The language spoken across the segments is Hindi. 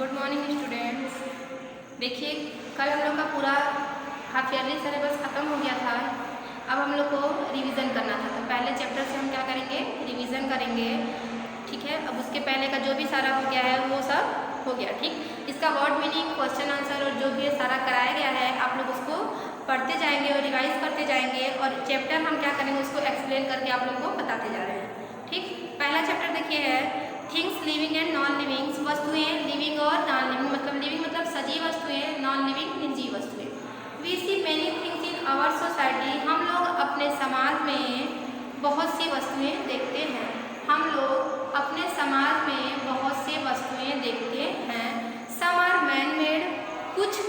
Good morning students. देखिए, कल हम लोग का पूरा हाफ ईयरली सिलेबस ख़त्म हो गया था। अब हम लोग को रिवीजन करना था, तो पहले चैप्टर से हम क्या करेंगे, रिवीजन करेंगे। ठीक है, अब उसके पहले का जो भी सारा हो गया है वो सब हो गया। ठीक, इसका वर्ड मीनिंग, क्वेश्चन आंसर और जो भी सारा कराया गया है आप लोग उसको पढ़ते जाएंगे और रिवाइज करते जाएंगे, और चैप्टर हम क्या करेंगे उसको एक्सप्लेन करके आप लोग को बताते जा रहे हैं। ठीक, पहला चैप्टर देखिए है things living and non living. वस्तुएं लिविंग और नॉन लिविंग, मतलब लिविंग मतलब सजीव वस्तुएं, नॉन लिविंग निर्जीव वस्तुएं। We see many things in our society. हम लोग अपने समाज में बहुत सी वस्तुएं देखते हैं। हम लोग अपने समाज में बहुत सी वस्तुएं देखते हैं। सम आर मैन मेड, कुछ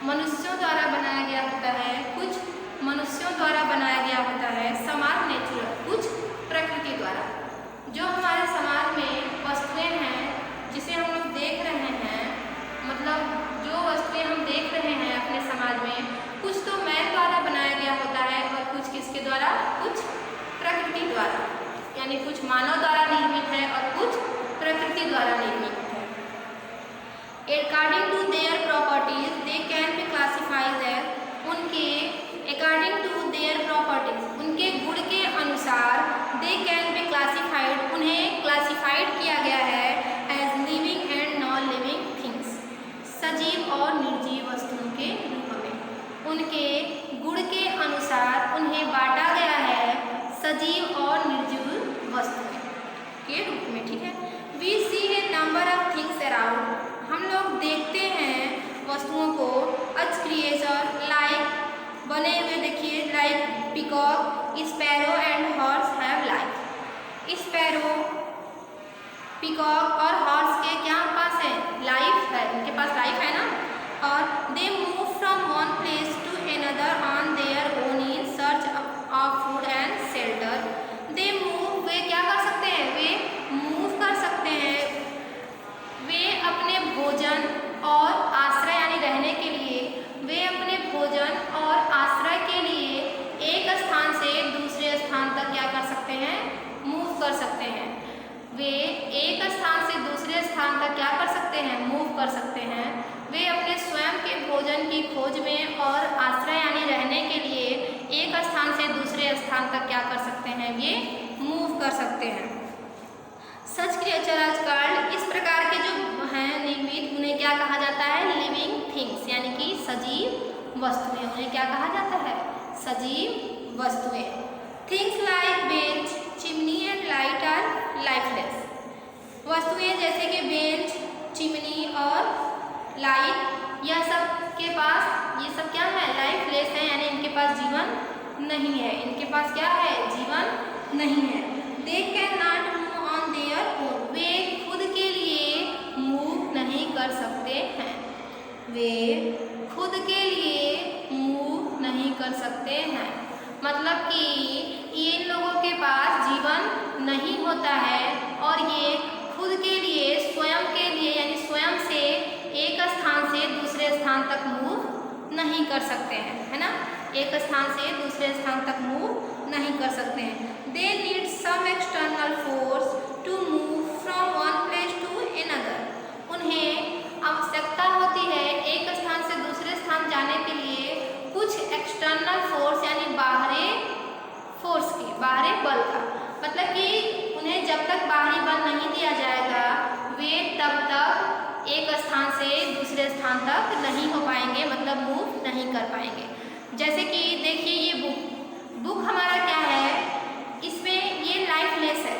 मनुष्यों द्वारा बनाया गया होता है, कुछ मनुष्यों द्वारा बनाया गया होता है। सम आर नेचुरल, कुछ प्रकृति द्वारा। जो हमारे समाज में वस्तुएं हैं जिसे हम लोग देख रहे हैं, मतलब जो वस्तुएं हम देख रहे हैं अपने समाज में, कुछ तो मैन द्वारा बनाया गया होता है और कुछ किसके द्वारा, कुछ प्रकृति द्वारा, यानी कुछ मानव द्वारा निर्मित है और कुछ प्रकृति द्वारा निर्मित है। According to their properties they can be classified as, उनके अकॉर्डिंग टू देयर प्रॉपर्टीज, उनके गुण के अनुसार, दे कैन बी क्लासिफाइड, उन्हें क्लासिफाइड किया गया है as living and non living things, सजीव और निर्जीव वस्तुओं के रूप में। उनके गुण के अनुसार उन्हें बांटा गया है सजीव और निर्जीव वस्तुएं के रूप में। ठीक है, we see a number of things around, हम लोग देखते हैं वस्तुओं को। अच क्रिएचर लाइक, बने हुए देखिए, like peacock, sparrow and horse have life. Sparrow, peacock और हॉर्स के क्या पास है, लाइफ है, उनके पास लाइफ है ना। और they move from one place to another on their own in search of food and shelter. They move, वे क्या कर सकते हैं, वे मूव कर सकते हैं, वे अपने भोजन और आश्रय यानी रहने के लिए, वे अपने भोजन और आश्रय के लिए एक स्थान से दूसरे स्थान तक क्या कर सकते हैं, मूव कर सकते हैं। वे एक स्थान से दूसरे स्थान तक क्या कर सकते हैं, मूव कर सकते हैं। वे अपने स्वयं के भोजन की खोज में और आश्रय यानी रहने के लिए एक स्थान से दूसरे स्थान तक क्या कर सकते हैं, ये मूव कर सकते हैं। सच क्रिएचर आज कॉल्ड, इस प्रकार के जो हैं निर्मित, उन्हें क्या कहा जाता है, लिविंग थिंग्स, यानी कि सजीव वस्तुएं। उन्हें क्या कहा जाता है, सजीव वस्तुएं। Things like bench, chimney and light are lifeless. वस्तुएं जैसे कि बेंच, चिमनी और लाइट, यह सब के पास, ये सब क्या है, लाइफलेस है, यानी इनके पास जीवन नहीं है। इनके पास क्या है, जीवन नहीं है। They can not move on their own, वे खुद के लिए मूव नहीं कर सकते हैं। वे खुद के लिए मूव नहीं कर सकते हैं, मतलब कि इन लोगों के पास जीवन नहीं होता है और ये खुद के लिए, स्वयं के लिए, यानी स्वयं से एक स्थान से दूसरे स्थान तक मूव नहीं कर सकते हैं, है ना। एक स्थान से दूसरे स्थान तक मूव नहीं कर सकते हैं। They need some external force to move from one place to another, उन्हें आवश्यकता होती है एक स्थान से दूसरे स्थान जाने के लिए कुछ एक्सटर्नल फोर्स यानी बाहरी फोर्स की, बाहरी बल का, मतलब कि उन्हें जब तक बाहरी बल नहीं दिया जाएगा वे तब तक एक स्थान से दूसरे स्थान तक नहीं हो पाएंगे, मतलब मूव नहीं कर पाएंगे। जैसे कि देखिए ये बुक हमारा क्या है, इसमें ये लाइफलेस है,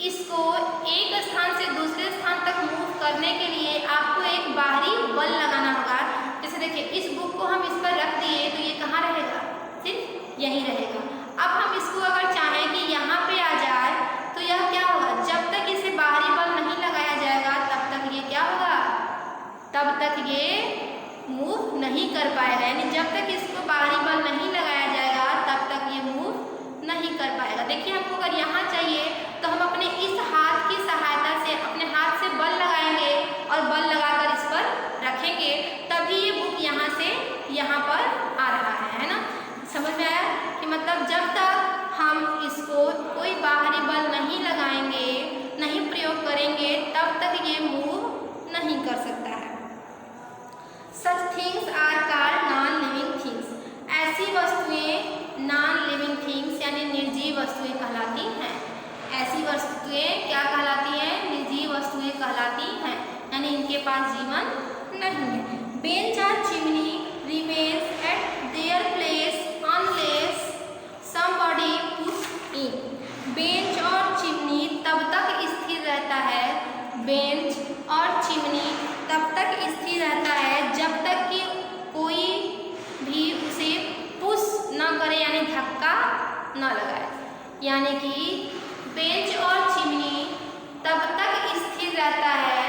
इसको एक स्थान से दूसरे स्थान तक मूव करने के लिए आपको एक बाहरी बल लगाना होगा। जैसे देखिए इस बुक को हम इस पर रख दिए तो ये कहाँ रहेगा, सिर्फ यहीं रहेगा। अब हम इसको अगर चाहें कि यहाँ पे आ जाए तो यह क्या होगा, जब तक इसे बाहरी बल नहीं लगाया जाएगा तब तक ये क्या होगा, तब तक ये मूव नहीं कर पाएगा, यानी जब तक इसको बाहरी बल नहीं लगाया जाएगा तब तक ये मूव नहीं कर पाएगा। देखिए हमको अगर यहाँ चाहिए तो हम अपने इस हाथ की सहायता से, अपने हाथ से बल लगाएंगे और बल लगाकर इस पर रखेंगे, तभी ये बुक यहाँ से यहाँ पर आ रहा है ना। समझ में आया कि मतलब जब तक हम इसको कोई बाहरी बल नहीं लगाएंगे, नहीं प्रयोग करेंगे, तब तक ये मूव यानी निर्जीव वस्तुएं कहलाती हैं। ऐसी वस्तुएं क्या कहलाती हैं? निर्जीव वस्तुएं कहलाती हैं, यानी इनके पास जीवन नहीं है। बेंच और chimney remains at their place unless somebody push in. Bench और चिमनी तब तक स्थिर रहता है, बेंच और चिमनी तब तक स्थिर रहता है जब तक कि कोई भी उसे पुश न करे, यानी धक्का न लगाए। यानी कि बेंच और चिमनी तब तक स्थिर रहता है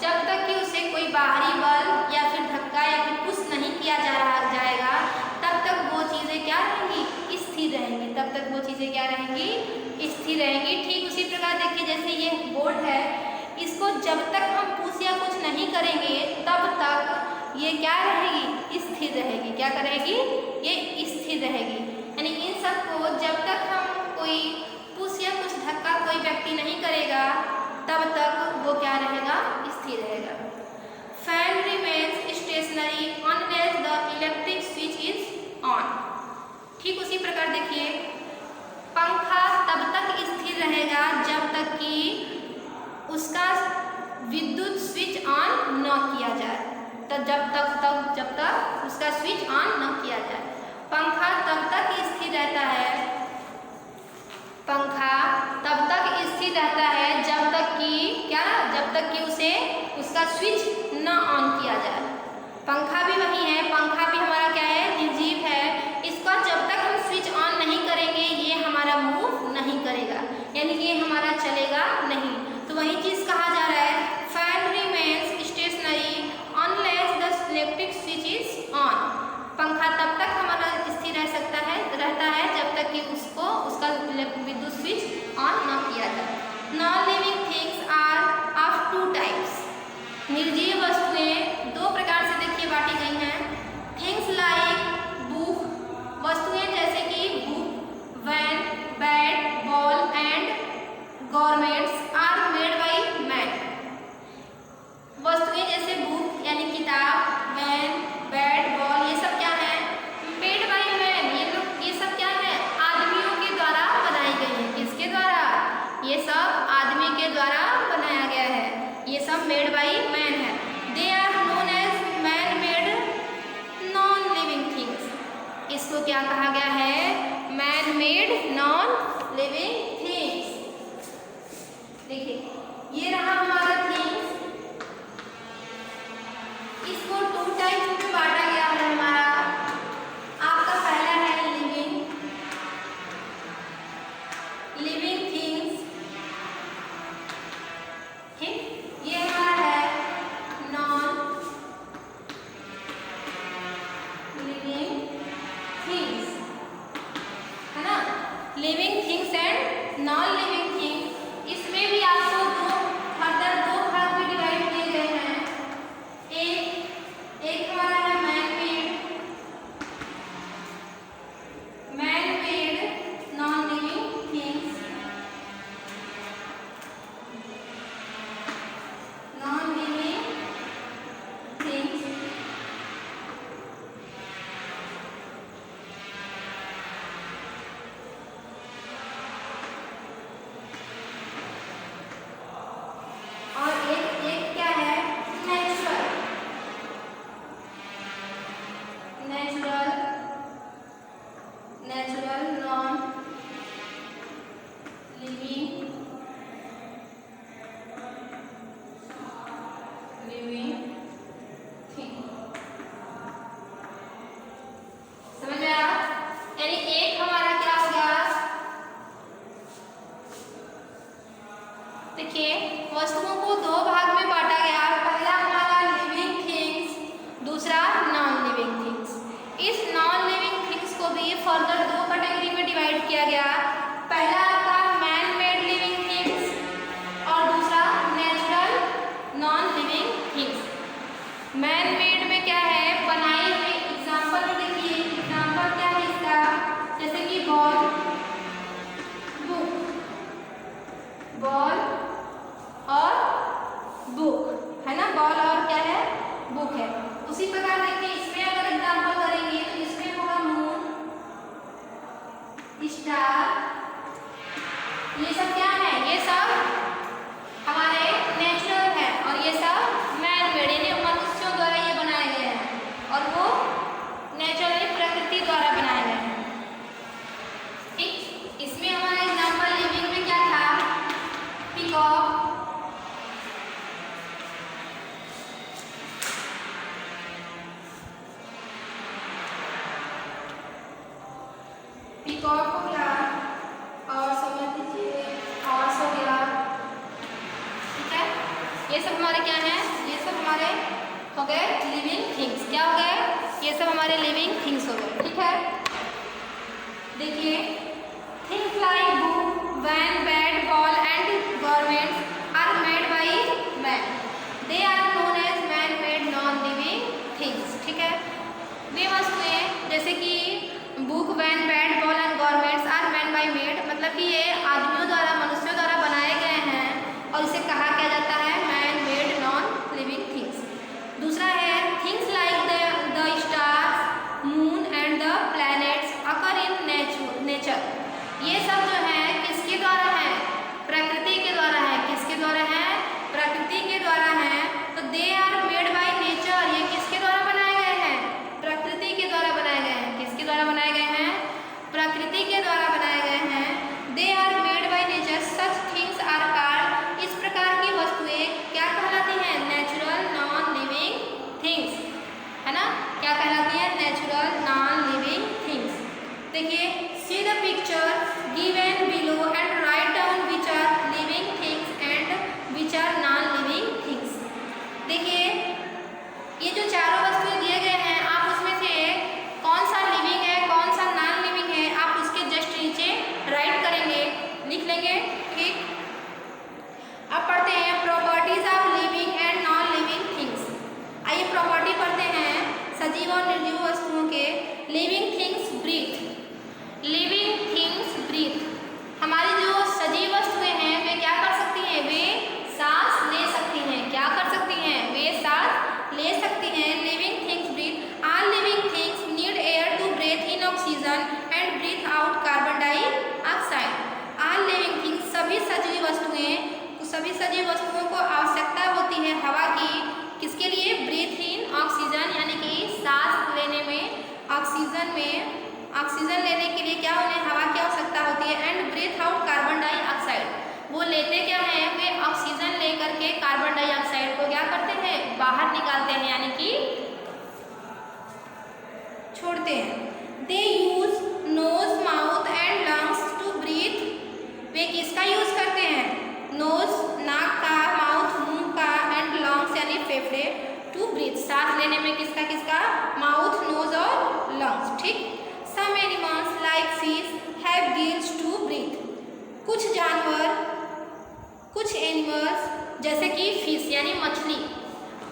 जब तक कि उसे कोई बाहरी बल या फिर धक्का या फिर पुश नहीं किया जाएगा, तब तक वो चीज़ें क्या रहेंगी? स्थिर रहेंगी। तब तक वो चीज़ें क्या रहेंगी? स्थिर रहेंगी। ठीक उसी प्रकार देखिए, जैसे ये बोर्ड है, इसको जब तक हम पुश या कुछ नहीं करेंगे तब तक ये क्या रहेगी? स्थिर रहेगी। क्या करेगी? ये स्थिर रहेगी। यानी इन सबको जब तक हम कोई पुश या कुछ धक्का कोई व्यक्ति नहीं करेगा तब तक वो क्या रहेगा? स्थिर रहेगा। Fan remains stationary unless the electric switch is on. ठीक उसी प्रकार देखिए, पंखा तब तक स्थिर रहेगा जब तक कि उसका विद्युत स्विच ऑन न किया जाए। तो जब तक उसका स्विच ऑन न किया जाए, पंखा तब तक स्थिर रहता है। पंखा तब तक स्थिर रहता है जब तक कि क्या? जब तक कि उसे उसका स्विच न ऑन किया जाए। पंखा भी वही है, पंखा भी हमारा क्या है? निर्जीव है। इसका जब तक हम स्विच ऑन नहीं करेंगे ये हमारा मूव नहीं करेगा, यानी ये हमारा चलेगा नहीं। तो वही चीज़ कहा जा रहा है, fan remains stationary unless the electric switch is on. पंखा तब तक हमारा स्थिर रहता है जब तक कि उसका विद्युत स्विच ऑन न किया जाए। Non living things are of two types. निर्जीव वस्तुएं दो प्रकार से देखिए बांटी गई हैं। थिंग्स लाइक बुक, वस्तुएं जैसे कि book, van, bat, ball and garments are made by man. वस्तुएं जैसे बुक यानी किताब, वैन, बैट, बॉल, ये सब क्या है? Made by man. ये सब क्या है? आदमियों के द्वारा बनाई गई है। किसके द्वारा? ये सब आदमी के द्वारा बनाया गया है। ये सब मेड बाई मैन है। They are known as man made non living things. इसको क्या कहा गया है? Man made non living things. देखिए ये रहा हमारा थिंग्स, इसको टू टाइप में बांटा गया है हमारा। आपका पहला है लिविंग थिंग्स, ठीक। ये हमारा है नॉन लिविंग थिंग्स, है ना? Living things and non living things. इसमें भी आपको फर्दर दो भाग में डिवाइड किए गए हैं। एक हमारा है man made non living things, non living things. और एक क्या है? Natural non living thing. समझ आया? यानी एक हमारा क्या हो गया? देखिए वस्तुओं को दो भाग में बांटा गया। पहला हमारा लिविंग थिंग्स, दूसरा नॉन लिविंग थिंग्स। इस नॉन लिविंग थिंग्स को भी फर्दर दो कैटेगरी में डिवाइड किया गया। पहला आपका मैन मेड लिविंग थिंग्स और दूसरा natural non living things. Man made में क्या है? बनाई हुई। एग्जाम्पल देखिए, एग्जाम्पल क्या है इसका? जैसे कि बॉल, बुक, बॉल और बुक, है ना? बॉल और क्या है? बुक है। उसी प्रकार देखिए इसमें अगर एग्जाम्पल करेंगे तो इसमें होगा मून, स्टार, पीकॉक हो गया, और समझ लीजिए हॉर्स हो गया, ठीक है। ये सब हमारे क्या हैं, ये सब हमारे हो गए लिविंग थिंग्स। क्या हो गए, ये सब हमारे लिविंग थिंग्स हो गए, ठीक है। देखिए things like book, van, bat, ball and governments are made by man, they are known as man made non living things, ठीक है। वे वस्तुएं जैसे कि book, van, bat, ball and governments are man by made, मतलब कि ये आदमियों द्वारा, मनुष्यों द्वारा बनाए गए हैं और इसे कहा क्या जाता है man made non living things. दूसरा है things like the stars, moon and the planets occur in nature, ये सब जो है किसके द्वारा है, प्रकृति के द्वारा है। किसके द्वारा है, प्रकृति के द्वारा है। तो they are made by nature, ये किसके द्वारा बनाए गए हैं, प्रकृति के द्वारा बनाए गए हैं। किसके द्वारा बनाए गए हैं, प्रकृति के द्वारा बनाए गए हैं। They are made by nature, such things are called, इस प्रकार की वस्तुएं क्या कहलाती हैं, नेचुरल नॉन लिविंग थिंग्स, है ना। क्या कहलाती है, नेचुरल नॉन लिविंग थिंग्स। देखिए see the picture given below and write down which are living things and which are non living things. देखिए ये जो चारों वस्तुएं दिए गए हैं, आप उसमें से कौन सा लिविंग है, कौन सा नॉन लिविंग है, आप उसके जस्ट नीचे राइट करेंगे, लिख लेंगे, ठीक। अब पढ़ते हैं properties of living and non living things. आइए प्रॉपर्टी पढ़ते हैं सजीव और निर्जीव वस्तुओं के। Living things breathe, living things breathe, हमारी जो सजीव वस्तुएं हैं वे क्या कर सकती हैं, वे सांस ले सकती हैं। क्या कर सकती हैं, वे सांस ले सकती हैं। Living things breathe, all living things need air to breathe in oxygen and breathe out carbon dioxide. All living things, सभी सजीव वस्तुएं, सभी सजीव वस्तुओं को आवश्यकता होती है हवा की, किसके लिए, ब्रीथ इन ऑक्सीजन, यानी कि सांस लेने में, ऑक्सीजन में, ऑक्सीजन लेने के लिए क्या उन्हें हवा की आवश्यकता होती है। And breathe out carbon dioxide, वो लेते क्या हैं, वे ऑक्सीजन लेकर के कार्बन डाइऑक्साइड को क्या करते हैं, बाहर निकालते हैं, यानी कि छोड़ते हैं। They use nose, mouth and lungs to breathe, वे किसका यूज करते हैं, नोज नाक का, माउथ मुंह का, एंड लंग्स यानी फेफड़े, टू ब्रीथ सांस लेने में किसका किसका, माउथ, नोज और लंग्स, ठीक। Some animals like fish have gills to breathe, कुछ जानवर, कुछ एनिमल्स जैसे कि फिश यानी मछली,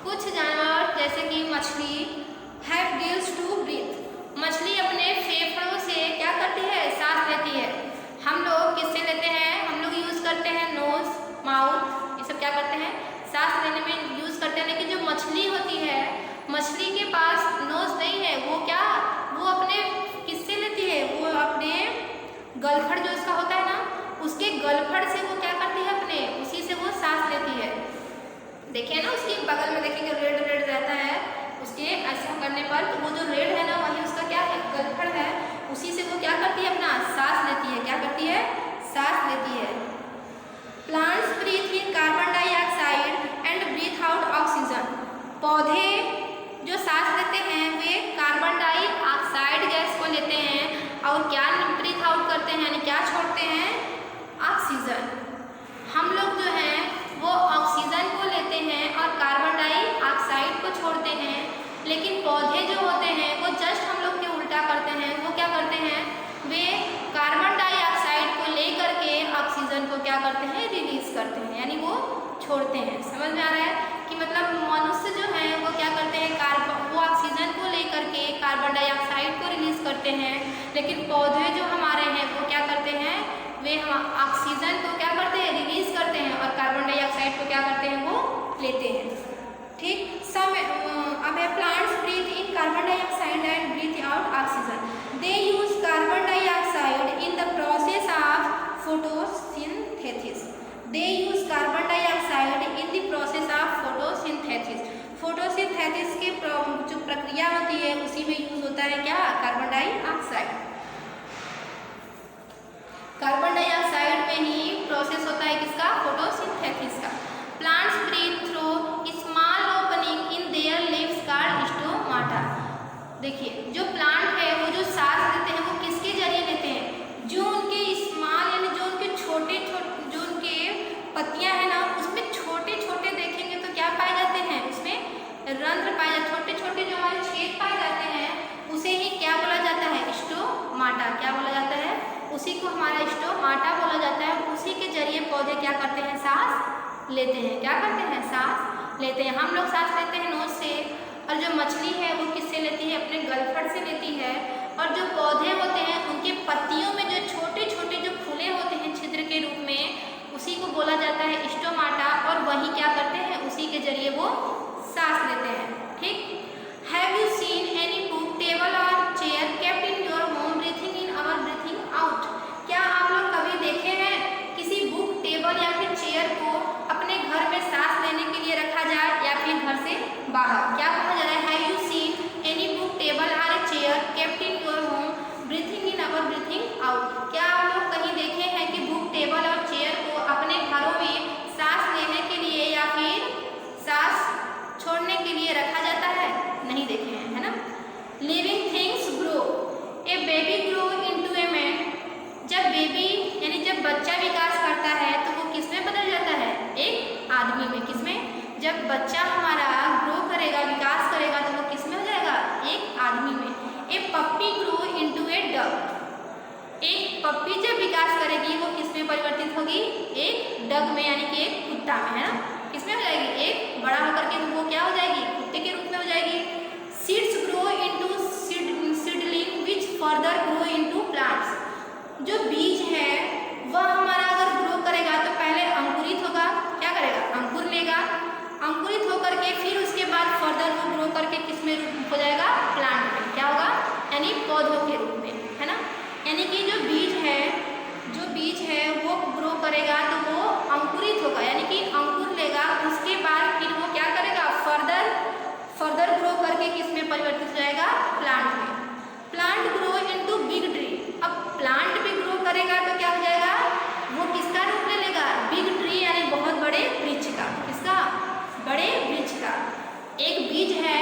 कुछ जानवर जैसे कि मछली हैव गिल्स टू ब्रीथ, मछली अपने फेफड़ों से क्या करती है, सांस लेती है। हम लोग किससे लेते हैं, हम लोग यूज करते हैं नोज, माउथ, ये सब क्या करते हैं, सांस लेने में यूज करते हैं। लेकिन जो मछली होती है, मछली के पास नोज नहीं है, वो क्या, वो अपने किससे लेती है, वो अपने गलफड़ जो इसका होता है ना, उसके गलफड़ से वो क्या करती है, अपने उसी से वो सांस लेती है। देखिए ना उसके बगल में देखेंगे रेड रेड रहता है, उसके ऐसा करने पर तो वो जो रेड है ना, वही उसका क्या है, गलफड़ है, उसी से वो क्या करती है, अपना सांस लेती है। क्या करती है, सांस लेती है। Plants breathe in carbon dioxide and breathe out oxygen, पौधे जो सांस लेते हैं वे कार्बन डाइऑक्साइड गैस को लेते हैं और क्या ब्रीथ आउट करते हैं, यानी क्या छोड़ते हैं, ऑक्सीजन। हम लोग जो हैं वो ऑक्सीजन को लेते हैं और कार्बन डाइऑक्साइड को छोड़ते हैं, लेकिन पौधे जो होते हैं वो जस्ट हम लोग के उल्टा करते हैं। वो क्या करते हैं, वे कार्बन डाइऑक्साइड को लेकर के ऑक्सीजन को क्या करते हैं, रिलीज करते हैं, यानी वो छोड़ते हैं। समझ में आ रहा है कि मतलब मनुष्य जो है वो क्या करते हैं, वो ऑक्सीजन को लेकर के कार्बन डाइऑक्साइड को रिलीज करते हैं, लेकिन पौधे जो हमारे हैं वो क्या करते हैं, वे हम ऑक्सीजन को क्या करते हैं, रिलीज करते हैं, और कार्बन डाइऑक्साइड को क्या करते हैं, वो लेते हैं, ठीक। अब है plants breathe in carbon dioxide and breathe out oxygen, they use carbon dioxide in the process of photosynthesis, they use carbon dioxide in the process of photosynthesis, photosynthesis की जो प्रक्रिया होती है उसी में यूज होता है क्या, कार्बन डाइऑक्साइड। कार्बन डाइऑक्साइड में ही प्रोसेस होता है किसका, फोटोसिंथेसिस का। Plants breathe through small opening in their leaves called stomata, देखिए जो प्लांट है वो जो सांस लेते हैं वो किसके जरिए लेते हैं, रंध्र पाए जाते, छोटे छोटे जो हमारे छेद पाए जाते हैं उसे ही क्या बोला जाता है, स्टोमाटा। क्या बोला जाता है, उसी को हमारा स्टोमाटा बोला जाता है। उसी के जरिए पौधे क्या करते हैं, सांस लेते हैं। क्या करते हैं, सांस लेते हैं। हम लोग सांस लेते हैं नोज से, और जो मछली है वो किससे लेती है, अपने गलफड़ से लेती है। और जो पौधे होते हैं उनके पत्तियों में जो छोटे छोटे जो फूले होते हैं छिद्र के रूप में, उसी को बोला जाता है स्टोमाटा। और वही क्या करते हैं, उसी के जरिए वो सांस लेते हैं। ठीक। Have you seen any book, table और chair kept in your home breathing in और ब्रीथिंग आउट? क्या आप लोग कभी देखे हैं किसी बुक, टेबल या फिर चेयर को अपने घर में सांस लेने के लिए रखा जाए या फिर घर से बाहर? क्या कहा जा रहा है, have you seen any book, table और chair kept in your home breathing in और ब्रीथिंग आउट? क्या आप लोग कहीं देखे हैं कि बुक, टेबल और चेयर को अपने घरों में सांस लेने के लिए या फिर सांस छोड़ने के लिए रखा जाता है? नहीं देखे हैं, है ना। Living things grow, A baby grow into a man. जब बेबी यानी जब बच्चा विकास करता है तो वो किस में बदल जाता है, एक आदमी में। किस में, जब बच्चा हमारा ग्रो करेगा, विकास करेगा, तो वो किस में हो जाएगा, एक आदमी में। ए पप्पी ग्रो इनटू ए डक। एक पप्पी जब विकास करेगी वो किस में परिवर्तित होगी, एक डग में यानी कि एक कुत्ता में, है ना। किसमें हो जाएगी, एक बड़ा होकर के वो क्या हो जाएगी, कुत्ते के रूप में हो जाएगी। Seeds grow into seedling which further grow into plants. जो बीज है वह हमारा अगर ग्रो करेगा तो पहले अंकुरित होगा, क्या करेगा, अंकुर लेगा। अंकुरित होकर के फिर उसके बाद फर्दर वो ग्रो करके किस में हो जाएगा, प्लांट में। क्या होगा, यानी पौधों के रूप में, है ना। यानी कि जो बीज है वो ग्रो करेगा तो वो अंकुरित होगा, यानी कि अंकुर लेगा। उसके बाद फिर वो क्या करेगा, फर्दर ग्रो करके किस में परिवर्तित हो जाएगा, प्लांट में। Plant grow into big tree. अब प्लांट भी ग्रो करेगा तो क्या हो जाएगा, वो किसका रूप ले लेगा, बिग ट्री यानी बहुत बड़े वृक्ष का। किसका, बड़े वृक्ष का। एक बीज है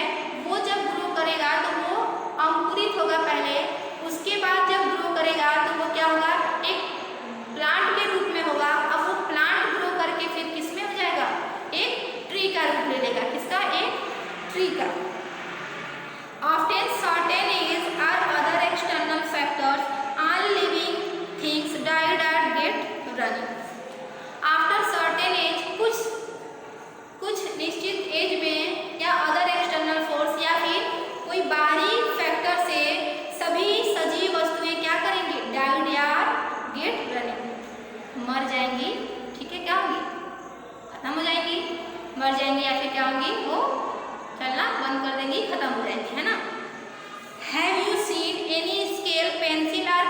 वो जब ग्रो करेगा तो वो अंकुरित होगा पहले, उसके बाद जब ग्रो करेगा तो वो क्या होगा, एक प्लांट के रूप में होगा। अब वो प्लांट ग्रो करके फिर किस में हो जाएगा, एक ट्री का रूप ले लेगा। किसका, एक ट्री का। Often certain age or other external factors, all living things die or get running. After certain age, कुछ निश्चित एज में या अदर एक्सटर्नल फोर्स या फिर कोई बाहरी फैक्टर से सभी सजीव वस्तुएं क्या करेंगी, डाइड या गेट रनिंग, मर जाएंगी। ठीक है, क्या होगी, खत्म हो जाएंगी, मर जाएंगी या फिर क्या होंगी, वो चलना बंद कर देंगी, खत्म हो जाएंगी, है ना। Have you seen any scale, pencil और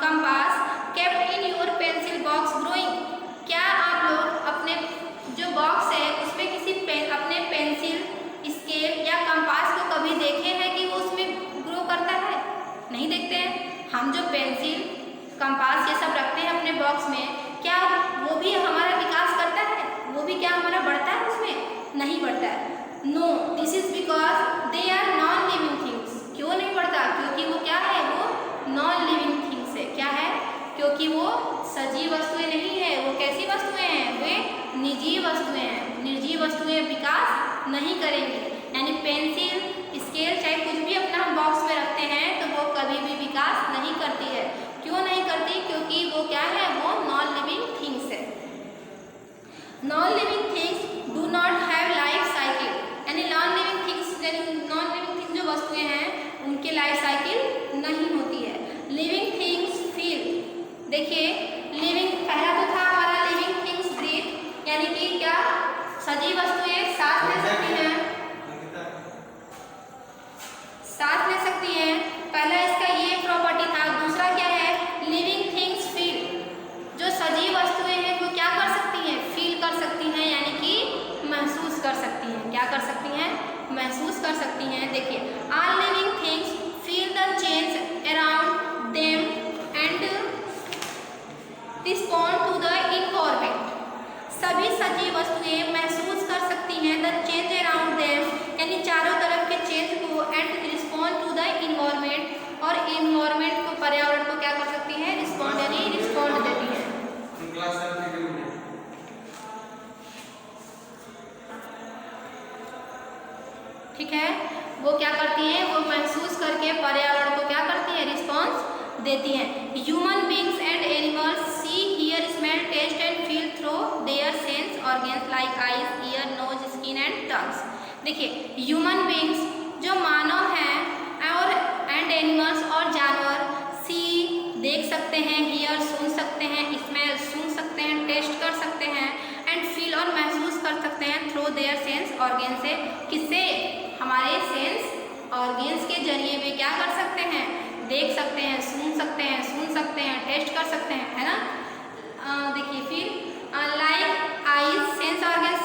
compass kept in your pencil box growing? क्या आप लोग अपने जो बॉक्स है उसमें किसी अपने पेंसिल, स्केल या कंपास को कभी देखे हैं कि वो उसमें ग्रो करता है? नहीं देखते हैं। हम जो पेंसिल, कंपास ये सब रखते हैं अपने बॉक्स में, क्या वो भी हमारा विकास करता है, वो भी क्या हमारा बढ़ता है उसमें? नहीं बढ़ता है। No, this is because they are non living things. क्यों नहीं बढ़ता, क्योंकि वो क्या है, वो नॉन लिविंग थिंग्स है। क्या है, क्योंकि वो सजीव वस्तुएं नहीं है। वो कैसी वस्तुएं हैं, वे निर्जीव वस्तुएं हैं। निर्जीव वस्तुएं विकास नहीं करेंगी, यानी पेंसिल, स्केल चाहे कुछ भी अपना हम बॉक्स में रखते हैं तो वो कभी भी विकास नहीं करती है। क्यों नहीं करती, क्योंकि वो क्या है, वो नॉन लिविंग थिंग्स है। Non living things do not have life cycle, यानी नॉन लिविंग थिंग्स जो वस्तुएं हैं उनके लाइफ साइकिल नहीं होती है। लिविंग थिंग्स फील, देखिए लिविंग पहला तो था हमारा लिविंग थिंग्स ब्रीथ, यानी कि क्या सजीव वस्तुएं सांस ले सकती हैं, सांस ले सकती हैं। पहला इसका ये प्रॉपर्टी था। दूसरा क्या है, लिविंग थिंग्स फील, जो सजीव वस्तुएं हैं वो क्या कर सकती हैं, फील कर सकती हैं, यानी कि महसूस कर सकती हैं। क्या कर सकती हैं, महसूस कर सकती हैं। देखिए, all living things feel the change around them and respond to the environment. सभी सजीव वस्तुएं महसूस कर सकती हैं द चेंज अराउंड देम, यानी चारों तरफ के चेंज को, and respond to the environment, और इन्वायरमेंट को, पर्यावरण को क्या कर सकती है, रिस्पॉन्ड यानी रिस्पॉन्ड देती है। ठीक है, वो क्या करती हैं, वो महसूस करके पर्यावरण को क्या करती है, रिस्पॉन्स देती हैं। Human beings and animals see, hear, smell, taste and feel through their sense organs like eyes, ear, nose, skin and tongues. देखिए, ह्यूमन बींग्स जो मानव हैं और एंड एनिमल्स और जानवर, सी देख सकते हैं, हियर सुन सकते हैं, स्मेल सूंघ सकते हैं, टेस्ट कर सकते हैं, एंड फील और महसूस कर सकते हैं थ्रू देयर सेंस ऑर्गन से, किससे, हमारे सेंस ऑर्गन्स के जरिए वे क्या कर सकते हैं, देख सकते हैं, सूंघ सकते हैं, सुन सकते हैं, टेस्ट कर सकते हैं, है ना। देखिए फिर लाइक आईज, सेंस ऑर्गन्स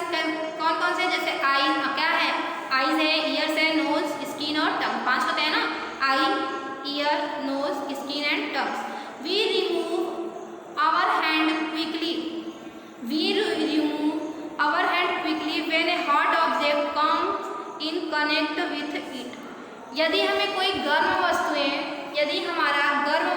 कौन कौन से, जैसे आईज क्या है, आईज है, ईयर्स है, नोज, स्किन और टंग, 5 होते हैं ना, eye, ear, nose, skin and tongues. We remove our hand quickly, we remove our hand quickly when a hot object comes in connect with it. यदि हमें कोई गर्म वस्तुएं, यदि हमारा गर्म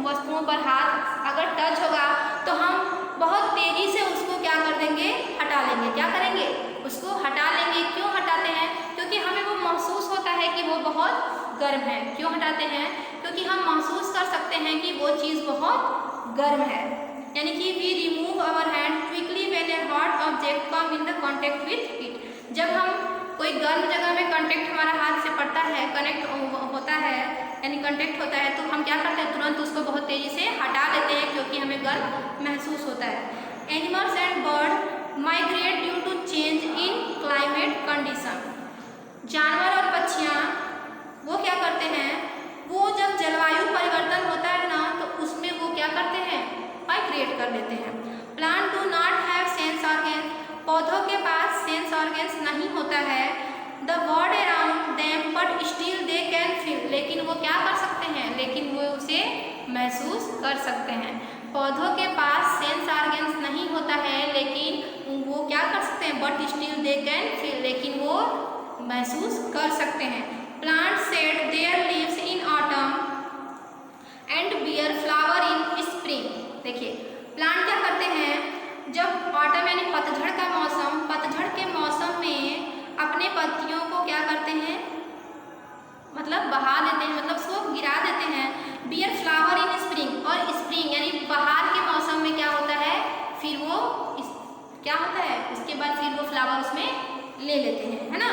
वस्तुओं पर हाथ अगर टच होगा तो हम बहुत तेजी से उसको क्या कर देंगे, हटा लेंगे, क्या करेंगे, उसको हटा लेंगे। क्यों हटाते हैं, क्योंकि हमें वो महसूस होता है कि वो बहुत गर्म है। क्यों हटाते हैं, क्योंकि हम महसूस कर सकते हैं कि वो चीज़ बहुत गर्म है। यानी कि we remove our hand quickly when a hot object come in the contact with it. जब हम कोई गर्म जगह में कांटेक्ट हमारा हाथ से पड़ता है, कनेक्ट होता है, यानी कांटेक्ट होता है, तो हम क्या करते हैं, तुरंत उसको बहुत तेज़ी से हटा देते हैं, क्योंकि हमें गर्म महसूस होता है। Animals and bird migrate due to change in climate condition. जानवर और पक्षियाँ वो क्या करते हैं, वो जब जलवायु परिवर्तन होता है ना, तो उसमें वो क्या करते हैं, माइग्रेट कर लेते हैं। Plant do not have sense organ, पौधों के पास सेंस ऑर्गन्स नहीं होता है। The world around them but still they can feel, लेकिन वो क्या कर सकते हैं, लेकिन वो उसे महसूस कर सकते हैं। पौधों के पास सेंस ऑर्गन्स नहीं होता है, लेकिन वो क्या कर सकते हैं, but still they can feel, लेकिन वो महसूस कर सकते हैं। Plant shed their leaves in autumn and bear flower in spring. देखिए, प्लांट क्या करते हैं, जब ऑटम यानी पतझड़ का मौसम, पतझड़ के मौसम में अपने पत्तियों को क्या करते हैं, मतलब बहा देते हैं, मतलब उसको गिरा देते हैं। बियर फ्लावर इन स्प्रिंग, और स्प्रिंग यानी बहार के मौसम में क्या होता है, फिर वो क्या होता है, उसके बाद फिर वो फ्लावर उसमें ले लेते हैं, है ना।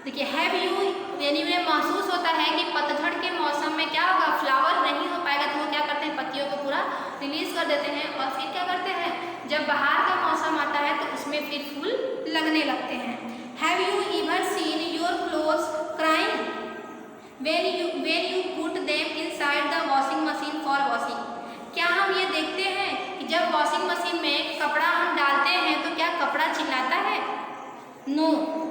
देखिए, हैव यू यानी उन्हें महसूस होता है कि पतझड़ के मौसम में क्या होगा, फ्लावर नहीं हो पाएगा, तो वो क्या करते हैं, पत्तियों को पूरा रिलीज कर देते हैं, और फिर क्या करते हैं, जब बहार का मौसम आता है तो उसमें फिर फूल लगने लगते हैं। Have you ever seen your clothes crying when you put them inside the washing machine for washing? क्या हम ये देखते हैं कि जब वॉशिंग मशीन में कपड़ा हम डालते हैं तो क्या कपड़ा चिल्लाता है? नो,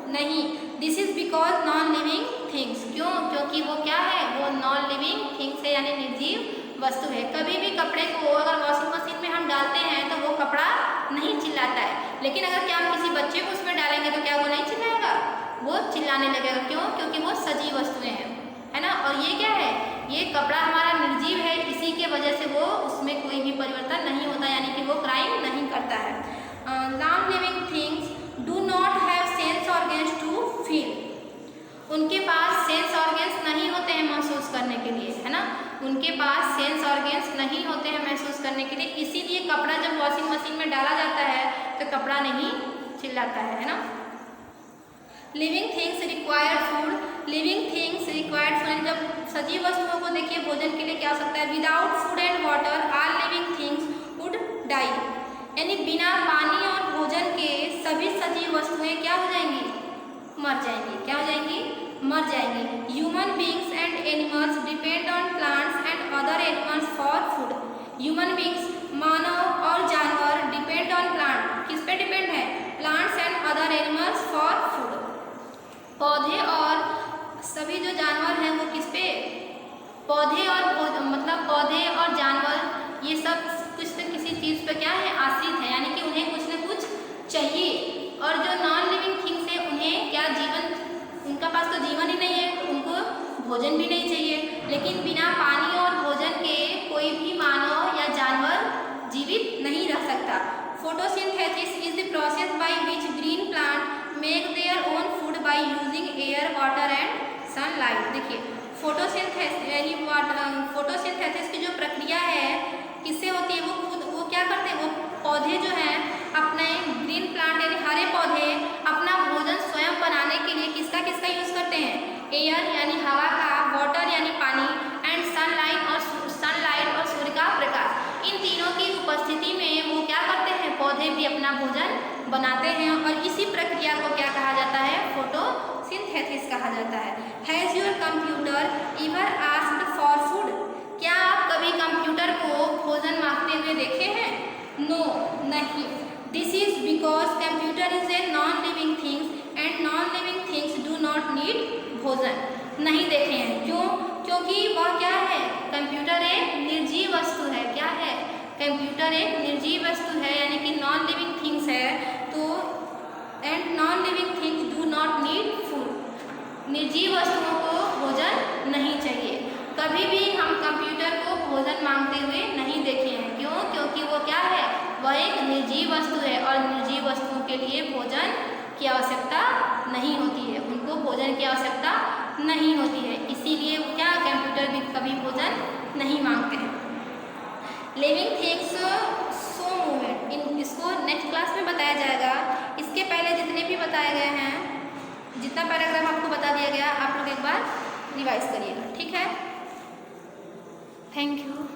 नहीं। This is because non living things. क्यों? क्योंकि वो क्या है, वो नॉन लिविंग थिंग्स है, यानी निर्जीव वस्तु है। कभी भी कपड़े को अगर वॉशिंग मशीन में हम डालते हैं तो वो कपड़ा नहीं चिल्लाता है, लेकिन अगर क्या हम किसी बच्चे को उसमें डालेंगे तो क्या वो नहीं चिल्लाएगा, वो चिल्लाने लगेगा। क्यों? क्योंकि वो सजीव वस्तुएं हैं, है ना। और ये क्या है, ये कपड़ा हमारा निर्जीव है, इसी के वजह से वो उसमें कोई भी परिवर्तन नहीं होता, यानी कि वो क्राइम नहीं करता है। Non living things do not have sense organs to feel. उनके पास सेंस ऑर्गन्स नहीं होते हैं महसूस करने के लिए, है ना। उनके पास सेंस ऑर्गन्स नहीं होते हैं महसूस करने के लिए, इसीलिए कपड़ा जब वॉशिंग मशीन में डाला जाता है तो कपड़ा नहीं चिल्लाता है ना। Living things require food. Living things required food, जब सजीव वस्तुओं को देखिए भोजन के लिए क्या हो सकता है, without food and water all living things would die. यानी बिना पानी और भोजन के सभी सजीव वस्तुएं क्या हो जाएंगी, मर जाएंगी। क्या हो जाएंगी, मर जाएंगी। Human beings and animals depend on plants and other animals for food. Human beings मानव और जानवर डिपेंड ऑन प्लांट, किस पे डिपेंड है, plants and other animals for food. पौधे और सभी जो जानवर हैं वो किस पे, पौधे और मतलब पौधे और जानवर ये सब कुछ न किसी चीज़ पे क्या है, आश्रित है, यानी कि उन्हें कुछ न कुछ चाहिए। और जो नॉन लिविंग थिंग्स है उन्हें क्या जीवन, उनका पास तो जीवन ही नहीं है, उनको भोजन भी नहीं चाहिए। लेकिन बिना पानी और भोजन के कोई भी मानव या जानवर जीवित नहीं रह सकता। Photosynthesis is the process by which green plant make their own food by using air, sunlight. देखिए फोटोसिंथेसिस यानी फोटोसिंथेसिस की जो प्रक्रिया है किससे होती है, वो क्या करते हैं, वो पौधे जो हैं अपने ग्रीन प्लांट यानी हरे पौधे अपना भोजन स्वयं बनाने के लिए किसका यूज़ करते हैं, एयर यानी हवा का, वाटर यानी पानी, एंड सनलाइट और सूर्य का प्रकाश। इन तीनों की उपस्थिति में वो क्या करते हैं, पौधे भी अपना भोजन बनाते हैं और इसी प्रक्रिया को क्या कहा जाता है, फोटोसिंथेसिस कहा जाता है। Has your computer ever asked for food? क्या आप कभी कंप्यूटर को भोजन मांगते हुए देखे हैं? नो, नहीं। This is because computer is a non living things and non living things do not need भोजन। नहीं देखे हैं, क्यों? क्योंकि वह क्या है, कंप्यूटर एक निर्जीव वस्तु है। क्या है, कंप्यूटर एक निर्जीव वस्तु है यानी कि नॉन लिविंग थिंग्स है, तो and non living things do not need food. निर्जीव वस्तुओं को भोजन नहीं चाहिए। कभी भी हम कंप्यूटर को भोजन मांगते हुए नहीं देखे हैं, क्यों? क्योंकि वो क्या है, वह एक निर्जीव वस्तु है और निर्जीव वस्तुओं के लिए भोजन की आवश्यकता नहीं होती है, उनको भोजन की आवश्यकता नहीं होती है, इसीलिए क्या कंप्यूटर भी कभी भोजन नहीं मांगते हैं। लिविंग थिंग्स सो मूवमेंट, इसको नेक्स्ट क्लास में बताया जाएगा। इसके पहले जितने भी बताए गए हैं, जितना पैराग्राफ आपको बता दिया गया, आप लोग एक बार रिवाइज करिएगा, ठीक है। Thank you.